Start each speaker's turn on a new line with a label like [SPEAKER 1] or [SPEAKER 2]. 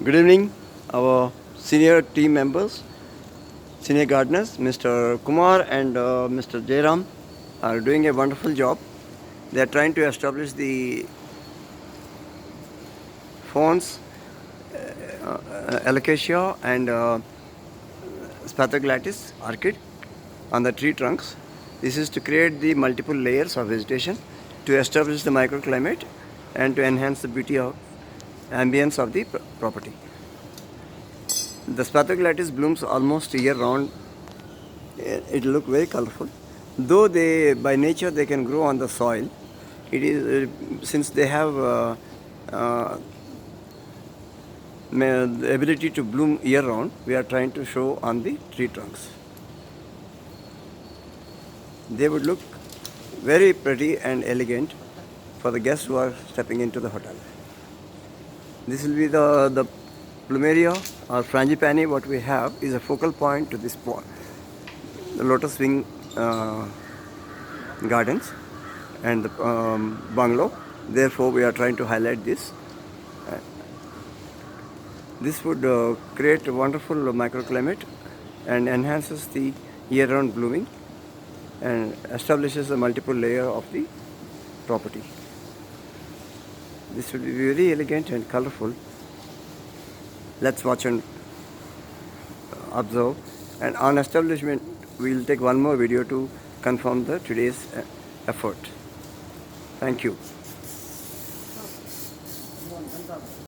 [SPEAKER 1] Good evening, our senior team members, senior gardeners, Mr. Kumar and Mr. Jairam are doing a wonderful job. They are trying to establish the Ferns, Alocasia and Spathoglatis orchid on the tree trunks. This is to create the multiple layers of vegetation to establish the microclimate and to enhance the beauty of ambience of the property. The Spathoglatis blooms almost year round. It look very colorful. Though they, by nature, they can grow on the soil. It is since they have uh, the ability to bloom year round. We are trying to show on the tree trunks. They would look very pretty and elegant for the guests who are stepping into the hotel. This will be the plumeria or frangipani. What we have is a focal point to this spot. The lotus wing gardens and the bungalow. Therefore, we are trying to highlight this. This would create a wonderful microclimate and enhances the year-round blooming and establishes a multiple layer of the property. This will be very elegant and colorful. Let's watch and observe. And on establishment, we will take one more video to confirm the today's effort. Thank you.